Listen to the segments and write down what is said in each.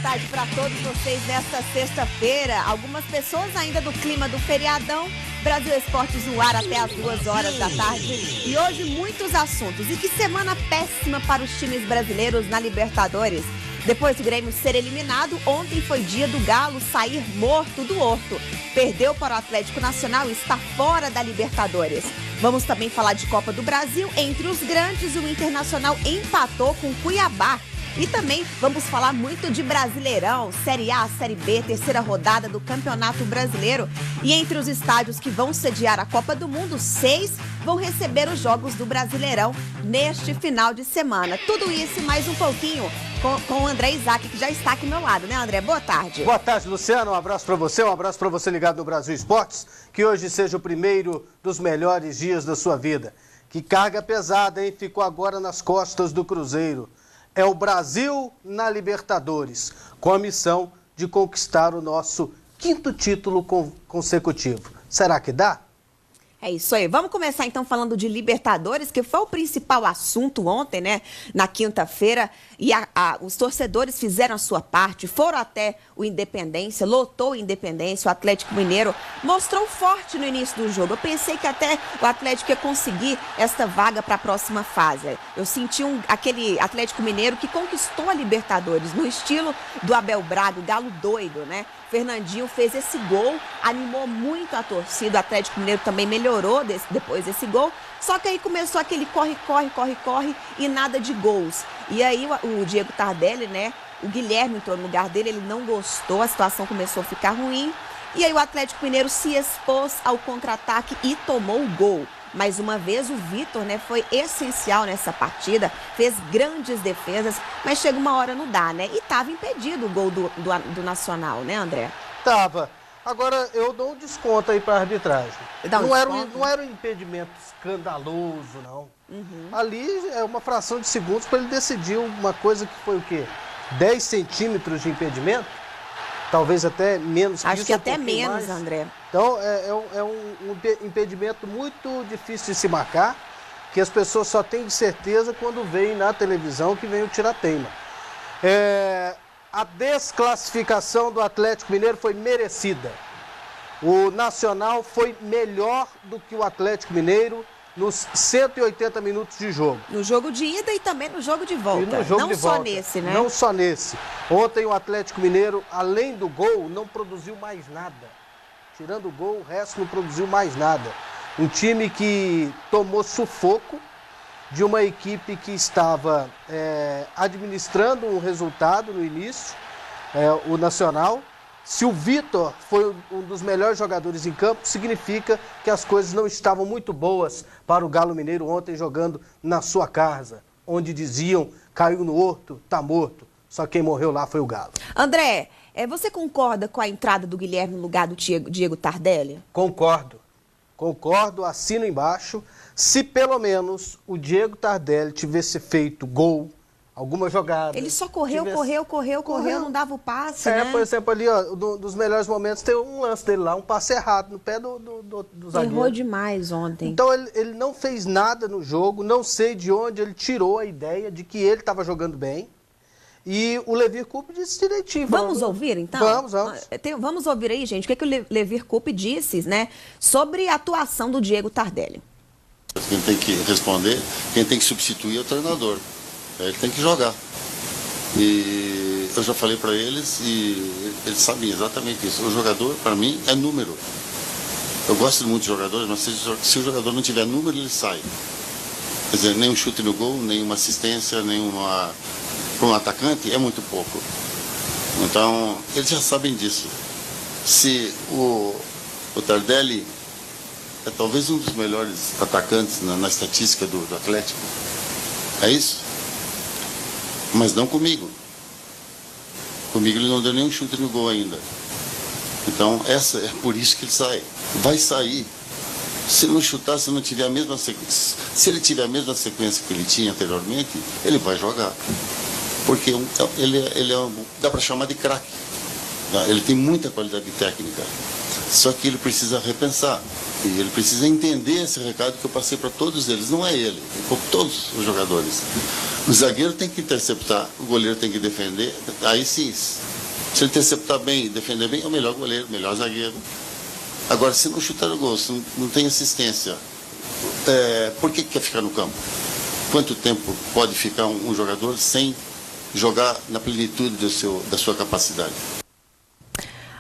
tarde para todos vocês nesta sexta-feira. Algumas pessoas ainda do clima do feriadão. Brasil Esportes no ar até as 2 horas da tarde. E hoje muitos assuntos. E que semana péssima para os times brasileiros na Libertadores. Depois do Grêmio ser eliminado, ontem foi dia do Galo sair morto do horto. Perdeu para o Atlético Nacional e está fora da Libertadores. Vamos também falar de Copa do Brasil. Entre os grandes, o Internacional empatou com Cuiabá. E também vamos falar muito de Brasileirão, Série A, Série B, terceira rodada do Campeonato Brasileiro. E entre os estádios que vão sediar a Copa do Mundo, 6 vão receber os jogos do Brasileirão neste final de semana. Tudo isso e mais um pouquinho com o André Isaac, que já está aqui ao meu lado, né, André? Boa tarde. Boa tarde, Luciano. Um abraço para você, um abraço para você ligado no Brasil Esportes. Que hoje seja o primeiro dos melhores dias da sua vida. Que carga pesada, hein? Ficou agora nas costas do Cruzeiro. É o Brasil na Libertadores, com a missão de conquistar o nosso 5º título consecutivo. Será que dá? É isso aí. Vamos começar então falando de Libertadores, que foi o principal assunto ontem, né? Na quinta-feira. E os torcedores fizeram a sua parte, foram até o Independência, lotou o Independência, o Atlético Mineiro mostrou forte no início do jogo. Eu pensei que até o Atlético ia conseguir esta vaga para a próxima fase. Eu senti aquele Atlético Mineiro que conquistou a Libertadores, no estilo do Abel Braga, o galo doido, né? Fernandinho fez esse gol, animou muito a torcida, o Atlético Mineiro também melhorou depois desse gol, só que aí começou aquele corre e nada de gols. E aí o Diego Tardelli, né, o Guilherme entrou no lugar dele, ele não gostou, a situação começou a ficar ruim, e aí o Atlético Mineiro se expôs ao contra-ataque e tomou o gol. Mais uma vez o Vitor, né, foi essencial nessa partida, fez grandes defesas, mas chega uma hora não dá, né? E estava impedido o gol do Nacional, né, André? Tava. Agora eu dou um desconto aí para a arbitragem. Não era um impedimento escandaloso, não. Ali é uma fração de segundos para ele decidir uma coisa que foi o quê? 10 centímetros de impedimento? Talvez até menos que isso. Acho que até menos, mais. André. Então, é um impedimento muito difícil de se marcar, que as pessoas só têm certeza quando veem na televisão que vem o tira-teima. A desclassificação do Atlético Mineiro foi merecida. O Nacional foi melhor do que o Atlético Mineiro nos 180 minutos de jogo. No jogo de ida e também no jogo de volta. Não só nesse, né? Não só nesse. Ontem o Atlético Mineiro, além do gol, não produziu mais nada. Tirando o gol, o resto não produziu mais nada. Um time que tomou sufoco de uma equipe que estava administrando um resultado no início, o Nacional. Se o Vitor foi um dos melhores jogadores em campo, significa que as coisas não estavam muito boas para o Galo Mineiro ontem jogando na sua casa, onde diziam, caiu no horto, tá morto. Só quem morreu lá foi o Galo. André, você concorda com a entrada do Guilherme no lugar do Diego Tardelli? Concordo, assino embaixo. Se pelo menos o Diego Tardelli tivesse feito gol, alguma jogada... Ele só correu, não dava o passe, né? Por exemplo, ali, ó, dos melhores momentos, tem um lance dele lá, um passe errado no pé do zagueiro. Errou demais ontem. Então ele não fez nada no jogo, não sei de onde ele tirou a ideia de que ele estava jogando bem. E o Levir Coupe disse direitinho. Vamos ouvir, então? Vamos. Vamos ouvir aí, gente, o que o Levir Coupe disse, né, sobre a atuação do Diego Tardelli. Quem tem que responder, quem tem que substituir é o treinador. Ele tem que jogar. E eu já falei para eles e eles sabem exatamente isso. O jogador, para mim, é número. Eu gosto muito de jogadores, mas se o jogador não tiver número, ele sai. Quer dizer, nem um chute no gol, nem uma assistência, nenhuma... Para um atacante, é muito pouco. Então, eles já sabem disso. Se o Tardelli é talvez um dos melhores atacantes na estatística do Atlético, é isso? Mas não comigo. Comigo ele não deu nenhum chute no gol ainda. Então, é por isso que ele sai. Vai sair. Se não chutar, se não tiver a mesma sequência, se ele tiver a mesma sequência que ele tinha anteriormente, ele vai jogar. Porque dá para chamar de craque. Ele tem muita qualidade técnica. Só que ele precisa repensar. E ele precisa entender esse recado que eu passei para todos eles. Não é ele, é todos os jogadores. O zagueiro tem que interceptar, o goleiro tem que defender. Aí sim, Se ele interceptar bem e defender bem, é o melhor goleiro, o melhor zagueiro. Agora, se não chutar o gol, se não tem assistência, por que quer ficar no campo? Quanto tempo pode ficar um jogador sem jogar na plenitude da sua capacidade?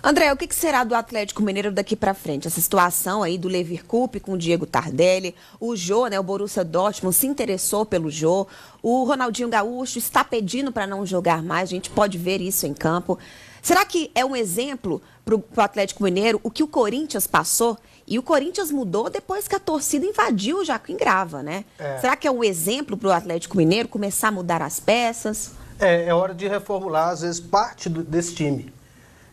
André, o que será do Atlético Mineiro daqui para frente? Essa situação aí do Levir Coupe com o Diego Tardelli, o Jô, né, o Borussia Dortmund se interessou pelo Jô, o Ronaldinho Gaúcho está pedindo para não jogar mais, a gente pode ver isso em campo. Será que é um exemplo para o Atlético Mineiro o que o Corinthians passou? E o Corinthians mudou depois que a torcida invadiu o Joaquim Grava, né? Será que é um exemplo para o Atlético Mineiro começar a mudar as peças? É hora de reformular, às vezes, parte desse time.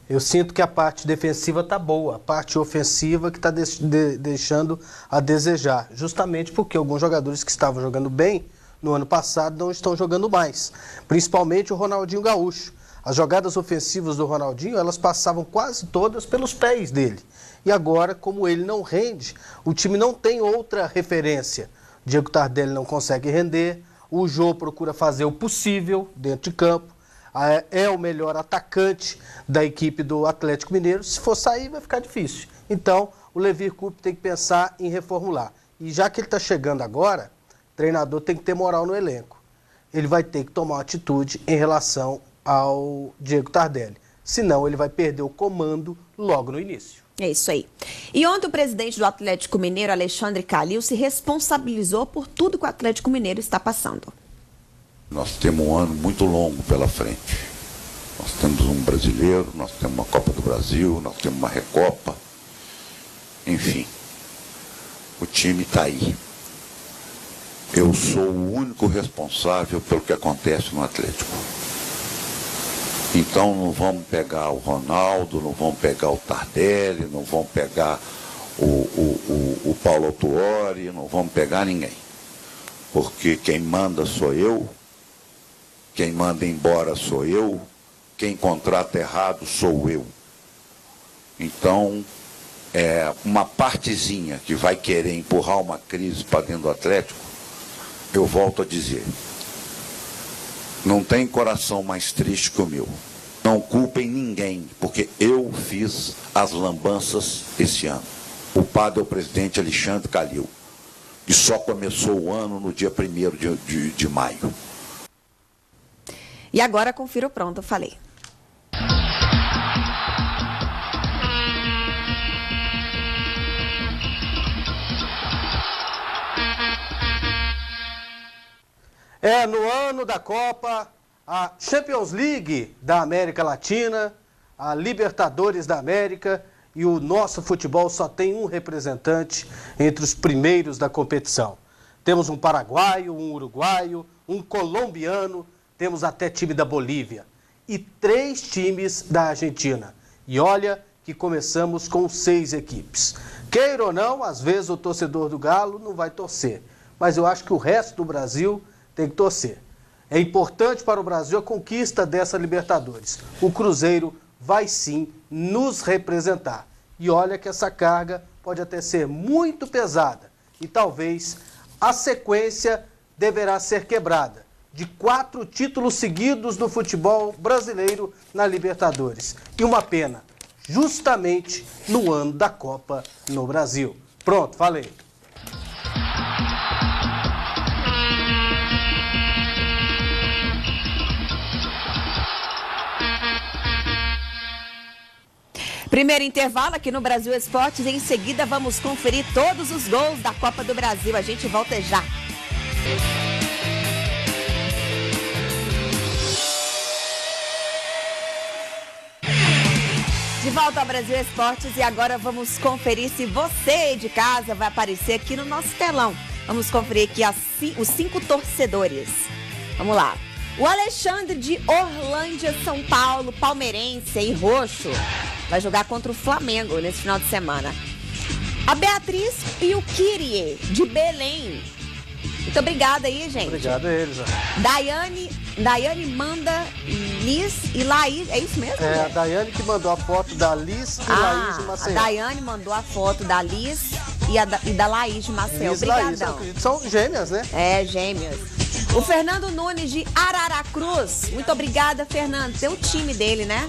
Eu sinto que a parte defensiva está boa, a parte ofensiva que está deixando a desejar. Justamente porque alguns jogadores que estavam jogando bem no ano passado não estão jogando mais. Principalmente o Ronaldinho Gaúcho. As jogadas ofensivas do Ronaldinho, elas passavam quase todas pelos pés dele. E agora, como ele não rende, o time não tem outra referência. Diego Tardelli não consegue render, o Jô procura fazer o possível dentro de campo. É o melhor atacante da equipe do Atlético Mineiro. Se for sair, vai ficar difícil. Então, o Levir Coupe tem que pensar em reformular. E já que ele está chegando agora, o treinador tem que ter moral no elenco. Ele vai ter que tomar uma atitude em relação ao Diego Tardelli. Senão, ele vai perder o comando logo no início. É isso aí. E ontem o presidente do Atlético Mineiro, Alexandre Calil, se responsabilizou por tudo que o Atlético Mineiro está passando. Nós temos um ano muito longo pela frente. Nós temos um brasileiro, nós temos uma Copa do Brasil, nós temos uma Recopa. Enfim, o time está aí. Eu sou o único responsável pelo que acontece no Atlético. Então não vamos pegar o Ronaldo, não vamos pegar o Tardelli, não vamos pegar o Paulo Autuori, não vamos pegar ninguém. Porque quem manda sou eu. Quem manda embora sou eu, quem contrata errado sou eu. Então, uma partezinha que vai querer empurrar uma crise para dentro do Atlético, eu volto a dizer, não tem coração mais triste que o meu. Não culpem ninguém, porque eu fiz as lambanças esse ano. O padre é o presidente Alexandre Calil. E só começou o ano no dia 1º de maio. E agora confira o pronto, eu falei. No ano da Copa, a Champions League da América Latina, a Libertadores da América e o nosso futebol só tem um representante entre os primeiros da competição. Temos um paraguaio, um uruguaio, um colombiano, temos até time da Bolívia e 3 times da Argentina. E olha que começamos com 6 equipes. Queira ou não, às vezes o torcedor do Galo não vai torcer, mas eu acho que o resto do Brasil tem que torcer. É importante para o Brasil a conquista dessa Libertadores. O Cruzeiro vai sim nos representar. E olha que essa carga pode até ser muito pesada e talvez a sequência deverá ser quebrada de 4 títulos seguidos do futebol brasileiro na Libertadores. E uma pena, justamente no ano da Copa no Brasil. Pronto, falei. Primeiro intervalo aqui no Brasil Esportes. Em seguida, vamos conferir todos os gols da Copa do Brasil. A gente volta já. De volta ao Brasil Esportes e agora vamos conferir se você de casa vai aparecer aqui no nosso telão. Vamos conferir aqui os 5 torcedores. Vamos lá. O Alexandre de Orlândia, São Paulo, palmeirense e roxo, vai jogar contra o Flamengo nesse final de semana. A Beatriz e o Kyrie, de Belém. Muito obrigada aí, gente. Obrigado a eles. Daiane manda Liz e Laís, é isso mesmo? É a Daiane que mandou a foto da Liz e Laís de Maceió. A Daiane mandou a foto da Liz e da Laís de Maceió. Liz, Laís, Obrigadão. acredito que são gêmeas, né? É, gêmeas. O Fernando Nunes de Araracruz. Muito obrigada, Fernando. Seu time dele, né?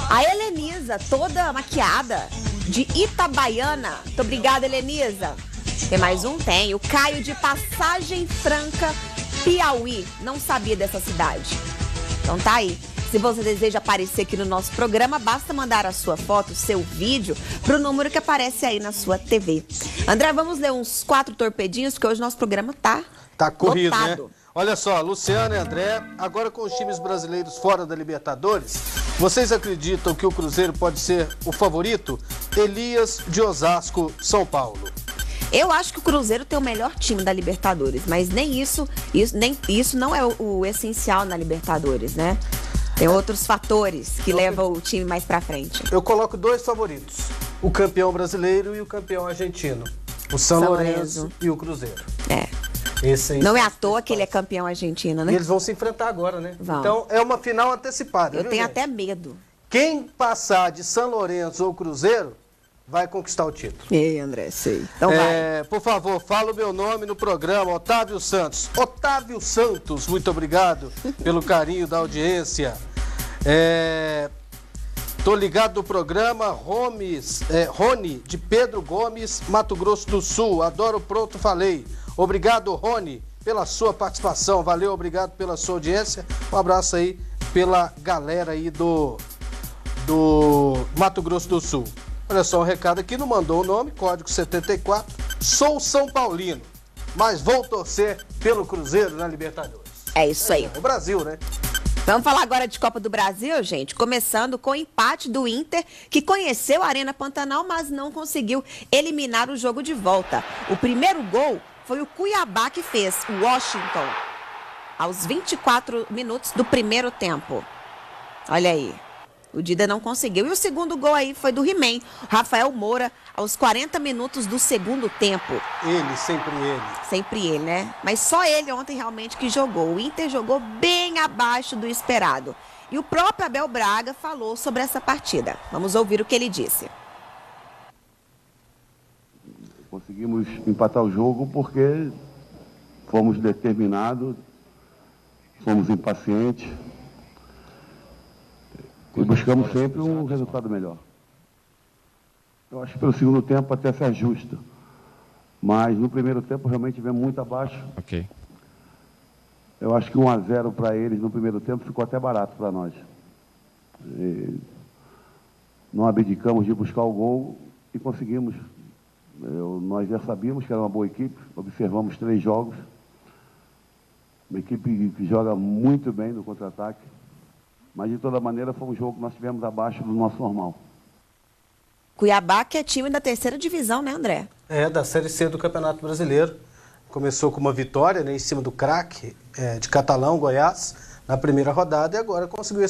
A Helenisa, toda maquiada, de Itabaiana. Muito obrigada, Helenisa. Tem mais um? Tem. O Caio de Passagem Franca, Piauí. Não sabia dessa cidade. Então tá aí. Se você deseja aparecer aqui no nosso programa, basta mandar a sua foto, o seu vídeo, pro número que aparece aí na sua TV. André, vamos ler uns 4 torpedinhos, porque hoje nosso programa Tá corrido, lotado. né? Olha só, Luciano e André, agora com os times brasileiros fora da Libertadores, vocês acreditam que o Cruzeiro pode ser o favorito? Elias de Osasco, São Paulo. Eu acho que o Cruzeiro tem o melhor time da Libertadores, mas nem isso não é o essencial na Libertadores, né? Tem outros fatores que levam o time mais pra frente. Eu coloco 2 favoritos, o campeão brasileiro e o campeão argentino. O São Lourenço e o Cruzeiro. É. Esse aí Não é à toa que ele é campeão argentino, E né? eles vão se enfrentar agora, né? Vão. Então é uma final antecipada. Eu viu, tenho gente? até medo. Quem passar de São Lourenço ou Cruzeiro vai conquistar o título. Ei, André, sei. Então vai. Por favor, fala o meu nome no programa, Otávio Santos. Otávio Santos, muito obrigado pelo carinho da audiência. Tô ligado no programa, Rony, de Pedro Gomes, Mato Grosso do Sul. Adoro Pronto Falei. Obrigado, Rony, pela sua participação. Valeu, obrigado pela sua audiência. Um abraço aí pela galera aí do Mato Grosso do Sul. Olha só, um recado aqui, não mandou o nome, código 74. Sou São Paulino, mas vou torcer pelo Cruzeiro na Libertadores. É isso aí. O Brasil, né? Vamos falar agora de Copa do Brasil, gente, começando com o empate do Inter, que conheceu a Arena Pantanal, mas não conseguiu eliminar o jogo de volta. O primeiro gol foi o Cuiabá que fez, o Washington, aos 24 minutos do primeiro tempo. Olha aí, o Dida não conseguiu. E o segundo gol aí foi do He-Man, Rafael Moura, aos 40 minutos do segundo tempo. Ele, sempre ele. Sempre ele, né? Mas só ele ontem realmente que jogou. O Inter jogou bem abaixo do esperado. E o próprio Abel Braga falou sobre essa partida. Vamos ouvir o que ele disse. Conseguimos empatar o jogo porque fomos determinados, fomos impacientes e buscamos sempre um resultado melhor. Eu acho que pelo segundo tempo até se ajusta, mas no primeiro tempo realmente tivemos muito abaixo. Ok. Eu acho que 1-0 para eles no primeiro tempo ficou até barato para nós. Não abdicamos de buscar o gol e conseguimos. Nós já sabíamos que era uma boa equipe, observamos 3 jogos. Uma equipe que joga muito bem no contra-ataque, mas de toda maneira foi um jogo que nós tivemos abaixo do nosso normal. Cuiabá, que é time da 3ª divisão, né, André? Da Série C do Campeonato Brasileiro. Começou com uma vitória, né, em cima do craque de Catalão, Goiás, na primeira rodada, e agora conseguiu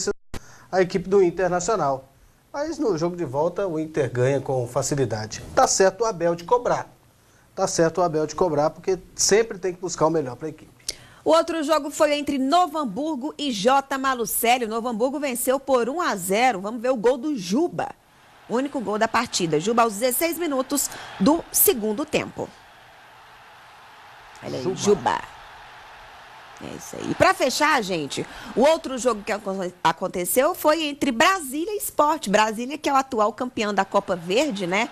a equipe do Internacional. Mas no jogo de volta o Inter ganha com facilidade. Tá certo o Abel de cobrar. Porque sempre tem que buscar o melhor para a equipe. O outro jogo foi entre Novo Hamburgo e J. Malucelli. O Novo Hamburgo venceu por 1-0. Vamos ver o gol do Juba. O único gol da partida. Juba aos 16 minutos do segundo tempo. Olha aí, Juba. É isso aí. E para fechar, gente, o outro jogo que aconteceu foi entre Brasília e Sport. Brasília, que é o atual campeão da Copa Verde, né?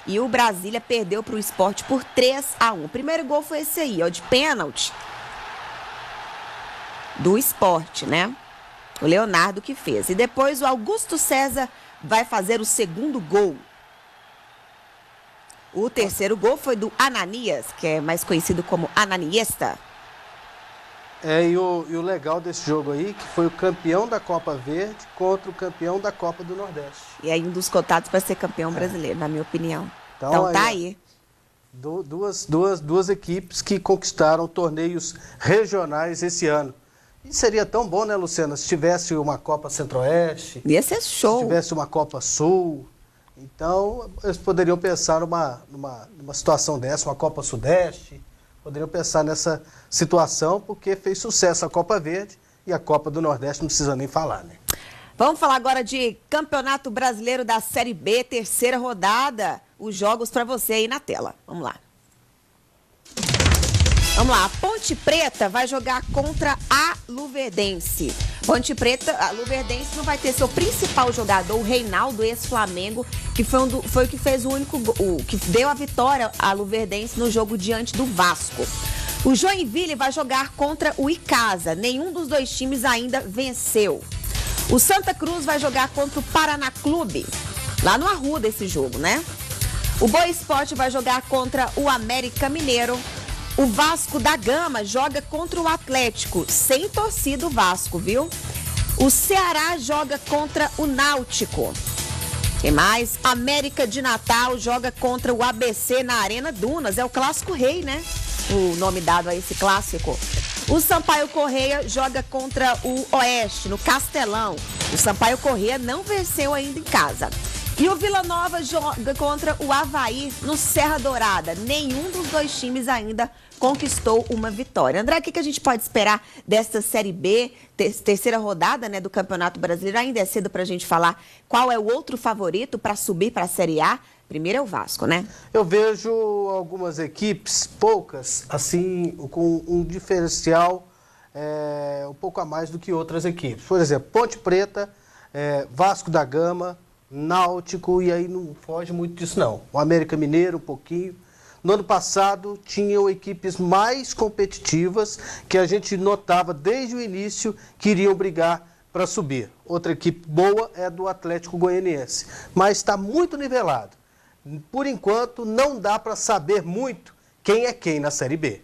E o Brasília perdeu para o Sport por 3-1. O primeiro gol foi esse aí, ó, de pênalti do Sport, né? O Leonardo que fez. E depois o Augusto César vai fazer o segundo gol. O terceiro gol foi do Ananias, que é mais conhecido como Ananiesta. E o legal desse jogo aí, que foi o campeão da Copa Verde contra o campeão da Copa do Nordeste. E aí um dos cotados para ser campeão brasileiro, na minha opinião. Então tá aí. Duas equipes que conquistaram torneios regionais esse ano. E seria tão bom, né, Luciana, se tivesse uma Copa Centro-Oeste. Ia ser show. Se tivesse uma Copa Sul. Então, eles poderiam pensar numa situação dessa, uma Copa Sudeste. Poderiam pensar nessa situação, porque fez sucesso a Copa Verde e a Copa do Nordeste não precisa nem falar, né? Vamos falar agora de Campeonato Brasileiro da Série B, terceira rodada. os jogos para você aí na tela. Vamos lá. Vamos lá, a Ponte Preta vai jogar contra a Luverdense. Ponte Preta, a Luverdense não vai ter seu principal jogador, o Reinaldo, ex-Flamengo, que foi o que fez o que deu a vitória à Luverdense no jogo diante do Vasco. O Joinville vai jogar contra o Icasa. Nenhum dos dois times ainda venceu. O Santa Cruz vai jogar contra o Paraná Clube. Lá no Arruda esse jogo, né? O Boa Esporte vai jogar contra o América Mineiro. O Vasco da Gama joga contra o Atlético, sem torcida o Vasco, viu? O Ceará joga contra o Náutico. Quem mais? América de Natal joga contra o ABC na Arena Dunas. É o Clássico Rei, né? O nome dado a esse clássico. O Sampaio Corrêa joga contra o Oeste, no Castelão. O Sampaio Corrêa não venceu ainda em casa. E o Vila Nova joga contra o Avaí no Serra Dourada. Nenhum dos dois times ainda conquistou uma vitória. André, o que a gente pode esperar desta Série B, terceira rodada, né, do Campeonato Brasileiro? Ainda é cedo para a gente falar qual é o outro favorito para subir para a Série A. Primeiro é o Vasco, né? Eu vejo algumas equipes, poucas, assim, com um diferencial um pouco a mais do que outras equipes. Por exemplo, Ponte Preta, Vasco da Gama, Náutico, e aí não foge muito disso não. O América Mineiro um pouquinho. No ano passado tinham equipes mais competitivas que a gente notava desde o início que iriam brigar para subir. Outra equipe boa é a do Atlético Goianiense, mas está muito nivelado. Por enquanto não dá para saber muito quem é quem na Série B.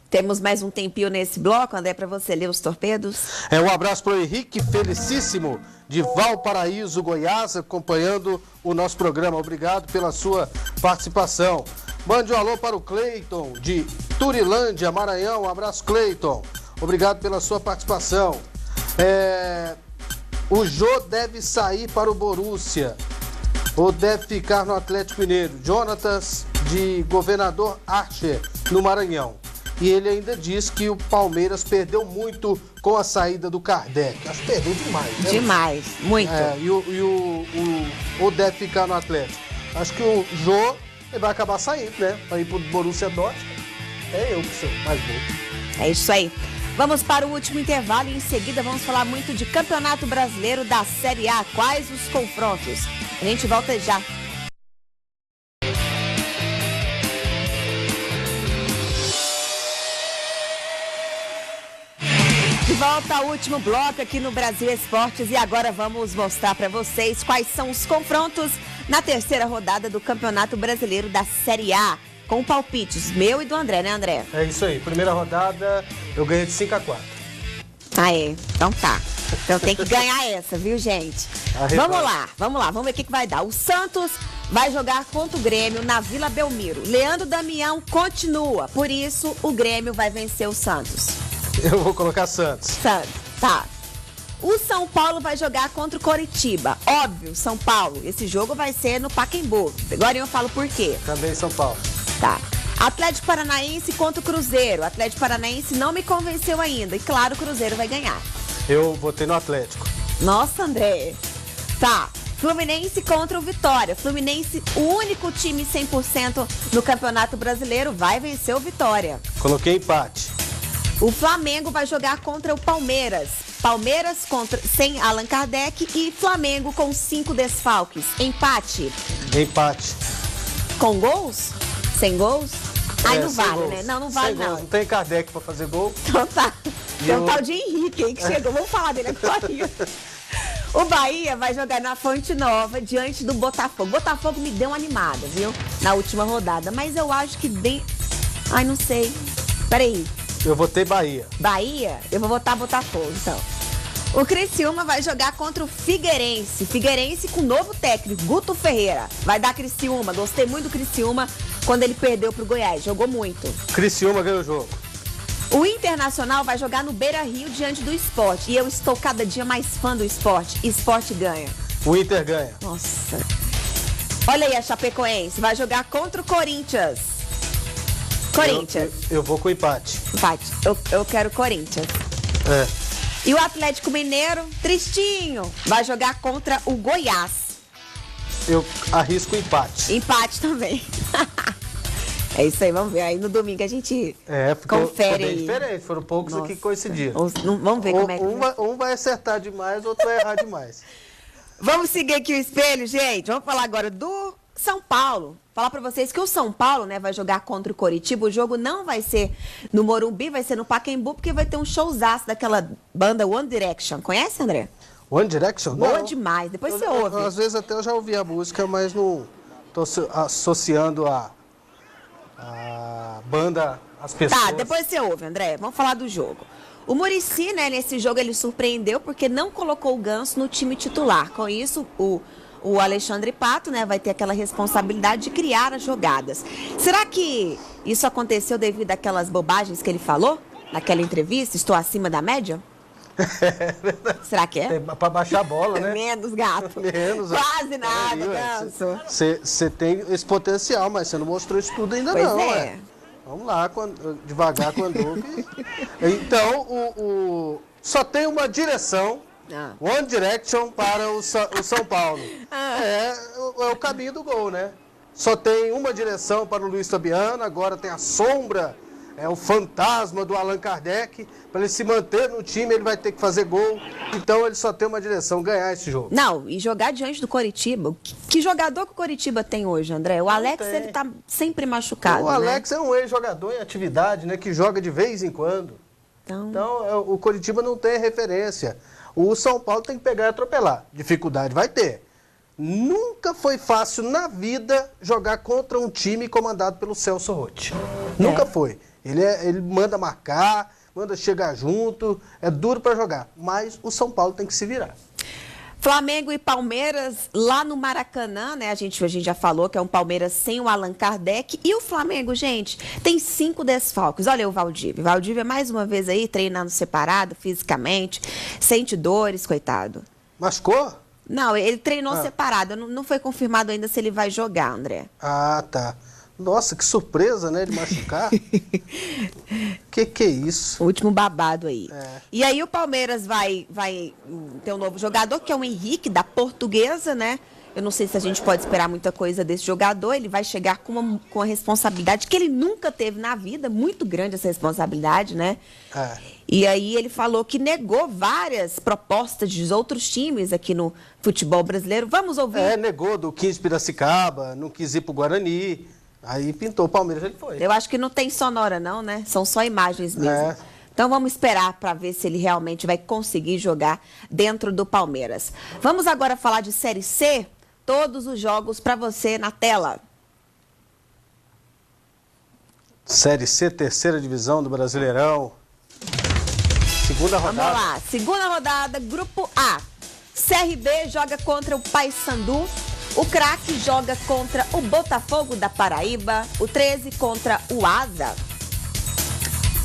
Temos mais um tempinho nesse bloco, André, para você ler os torpedos. Um abraço para o Henrique Felicíssimo, de Valparaíso, Goiás, acompanhando o nosso programa. Obrigado pela sua participação. Mande um alô para o Cleiton, de Turilândia, Maranhão. Um abraço, Cleiton. Obrigado pela sua participação. O Jô deve sair para o Borussia ou deve ficar no Atlético Mineiro. Jonatas, de Governador Archer, no Maranhão. E ele ainda diz que o Palmeiras perdeu muito com a saída do Kardec. Acho que perdeu demais, né? Demais, muito. Ou deve ficar no Atlético. Acho que o Jô vai acabar saindo, né? Para ir para o Borussia Dortmund. É eu que sou mais bom. É isso aí. Vamos para o último intervalo e em seguida vamos falar muito de Campeonato Brasileiro da Série A. Quais os confrontos? A gente volta já. De volta ao último bloco aqui no Brasil Esportes e agora vamos mostrar para vocês quais são os confrontos na terceira rodada do Campeonato Brasileiro da Série A, com palpites meu e do André, né, André? É isso aí, primeira rodada eu ganhei de 5-4. Ah, é? Então tá. Então tem que ganhar essa, viu, gente? Vamos lá, vamos ver o que vai dar. O Santos vai jogar contra o Grêmio na Vila Belmiro. Leandro Damião continua, por isso o Grêmio vai vencer o Santos. Eu vou colocar Santos. Santos, tá. O São Paulo vai jogar contra o Coritiba. Óbvio, São Paulo. Esse jogo vai ser no Pacaembu. Agora eu falo por quê. Também São Paulo. Tá. Atlético Paranaense contra o Cruzeiro. Atlético Paranaense não me convenceu ainda. E claro, o Cruzeiro vai ganhar. Eu votei no Atlético. Nossa, André. Tá. Fluminense contra o Vitória. Fluminense, o único time 100% no Campeonato Brasileiro, vai vencer o Vitória. Coloquei empate. O Flamengo vai jogar contra o Palmeiras. Palmeiras sem Allan Kardec e Flamengo com 5 desfalques. Empate. Empate. Com gols? Sem gols? Aí não vale, gols. Né? Não vale, não. Não tem Kardec pra fazer gol. Então tá. Tem um tal de Henrique aí que chegou. Vamos falar dele agora. O Bahia vai jogar na Fonte Nova diante do Botafogo. Botafogo me deu uma animada, viu? Na última rodada. Mas eu acho que Ai, não sei. Peraí. Eu votei Bahia. Bahia? Eu vou votar Botafogo, então. O Criciúma vai jogar contra o Figueirense. Figueirense com novo técnico, Guto Ferreira. Vai dar Criciúma. Gostei muito do Criciúma quando ele perdeu pro Goiás. Jogou muito. Criciúma ganhou o jogo. O Internacional vai jogar no Beira-Rio diante do Sport. E eu estou cada dia mais fã do Sport. Sport ganha. O Inter ganha. Nossa. Olha aí a Chapecoense. Vai jogar contra o Corinthians. Corinthians. Eu vou com empate. Empate. Eu quero Corinthians. E o Atlético Mineiro, tristinho, vai jogar contra o Goiás. Eu arrisco empate. Empate também. É isso aí, vamos ver. Aí no domingo a gente confere aí. Diferente, foram poucos aqui que coincidiram. Vamos ver como é que Um vai acertar demais, outro vai errar demais. Vamos seguir aqui o espelho, gente. Vamos falar agora do São Paulo. Falar pra vocês que o São Paulo, né, vai jogar contra o Coritiba. O jogo não vai ser no Morumbi, vai ser no Pacaembu, porque vai ter um showzaço daquela banda One Direction. Conhece, André? One Direction? Boa não. demais. Depois você ouve. Às vezes até eu já ouvi a música, mas não tô associando a banda às pessoas. Tá, depois você ouve, André. Vamos falar do jogo. O Muricy, né, nesse jogo ele surpreendeu porque não colocou o Ganso no time titular. Com isso, o Alexandre Pato, né, vai ter aquela responsabilidade de criar as jogadas. Será que isso aconteceu devido àquelas bobagens que ele falou naquela entrevista? Estou acima da média? É verdade. Será que é? Para baixar a bola, né? Menos, gato. Menos. Quase nada, Ganso. Você tem esse potencial, mas você não mostrou isso tudo ainda Pois não. é. Vamos lá, devagar com a dúvida. Então, só tem uma direção, One Direction para o São Paulo. É o caminho do gol, né? Só tem uma direção para o Luiz Fabiano, agora tem a sombra, o fantasma do Allan Kardec. Para ele se manter no time, ele vai ter que fazer gol. Então, ele só tem uma direção, ganhar esse jogo. Não, e jogar diante do Coritiba. Que jogador que o Coritiba tem hoje, André? O Alex, ele tá sempre machucado, O Alex é um ex-jogador em atividade, né? Que joga de vez em quando. Então, o Coritiba não tem referência. O São Paulo tem que pegar e atropelar. Dificuldade vai ter. Nunca foi fácil na vida jogar contra um time comandado pelo Celso Roth. Nunca foi. Ele manda marcar, manda chegar junto, é duro para jogar. Mas o São Paulo tem que se virar. Flamengo e Palmeiras lá no Maracanã, né? A gente já falou que é um Palmeiras sem o Allan Kardec. E o Flamengo, gente, tem 5 desfalques. Olha o Valdívia. Valdívia mais uma vez aí treinando separado, fisicamente, sente dores, coitado. Machucou? Não, ele treinou separado. Não foi confirmado ainda se ele vai jogar, André. Ah, tá. Nossa, que surpresa, né, de machucar. Que é isso? O último babado aí. E aí o Palmeiras vai ter um novo jogador, que é o Henrique, da Portuguesa, né? Eu não sei se a gente pode esperar muita coisa desse jogador. Ele vai chegar com uma responsabilidade que ele nunca teve na vida. Muito grande essa responsabilidade, né? E aí ele falou que negou várias propostas de outros times aqui no futebol brasileiro. Vamos ouvir. Negou do 15 Piracicaba, não quis ir pro Guarani. Aí pintou o Palmeiras, ele foi. Eu acho que não tem sonora não, né? São só imagens mesmo. Então vamos esperar para ver se ele realmente vai conseguir jogar dentro do Palmeiras. Vamos agora falar de Série C. Todos os jogos para você na tela. Série C, terceira divisão do Brasileirão. Segunda rodada. Vamos lá, segunda rodada, Grupo A. CRB joga contra o Paysandu. O Craque joga contra o Botafogo da Paraíba. O 13 contra o Asa.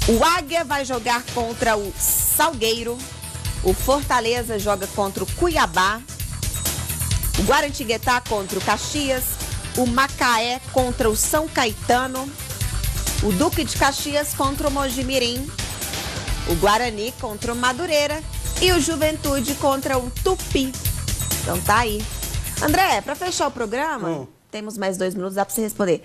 O Águia vai jogar contra o Salgueiro. O Fortaleza joga contra o Cuiabá. O Guaratinguetá contra o Caxias. O Macaé contra o São Caetano. O Duque de Caxias contra o Mojimirim. O Guarani contra o Madureira. E o Juventude contra o Tupi. Então tá aí. André, para fechar o programa, temos mais 2 minutos, dá para você responder.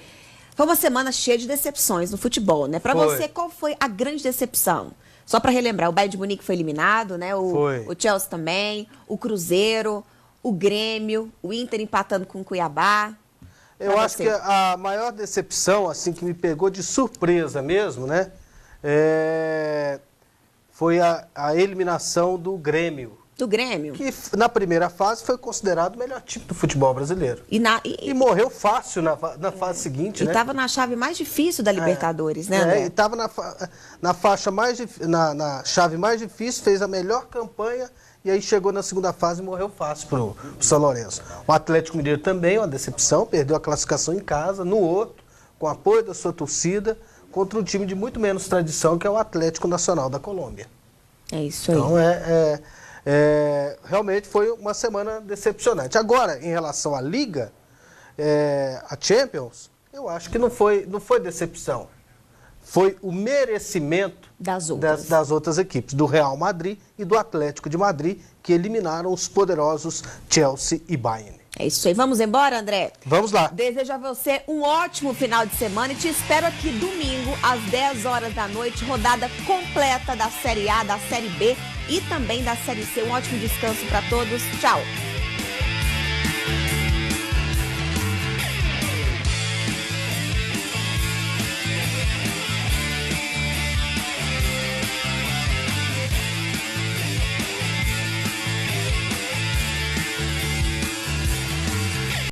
Foi uma semana cheia de decepções no futebol, né? Para você, qual foi a grande decepção? Só para relembrar, o Bayern de Munique foi eliminado, né? O Chelsea também, o Cruzeiro, o Grêmio, o Inter empatando com o Cuiabá. Eu acho que a maior decepção, assim, que me pegou de surpresa mesmo, né? Foi a eliminação do Grêmio. Do Grêmio? Que na primeira fase foi considerado o melhor time do futebol brasileiro. E morreu fácil na fase seguinte, né? E estava na chave mais difícil da Libertadores, né, André? E estava na chave mais difícil, fez a melhor campanha e aí chegou na segunda fase e morreu fácil para o São Lourenço. O Atlético Mineiro também, uma decepção, perdeu a classificação em casa, no outro, com apoio da sua torcida, contra um time de muito menos tradição, que é o Atlético Nacional da Colômbia. É isso aí. Então, realmente foi uma semana decepcionante. Agora, em relação à Liga, a Champions, eu acho que não foi decepção. Foi o merecimento das outras equipes, do Real Madrid e do Atlético de Madrid, que eliminaram os poderosos Chelsea e Bayern. É isso aí. Vamos embora, André? Vamos lá. Desejo a você um ótimo final de semana e te espero aqui domingo, às 10 horas da noite, rodada completa da Série A, da Série B e também da Série C. Um ótimo descanso para todos. Tchau.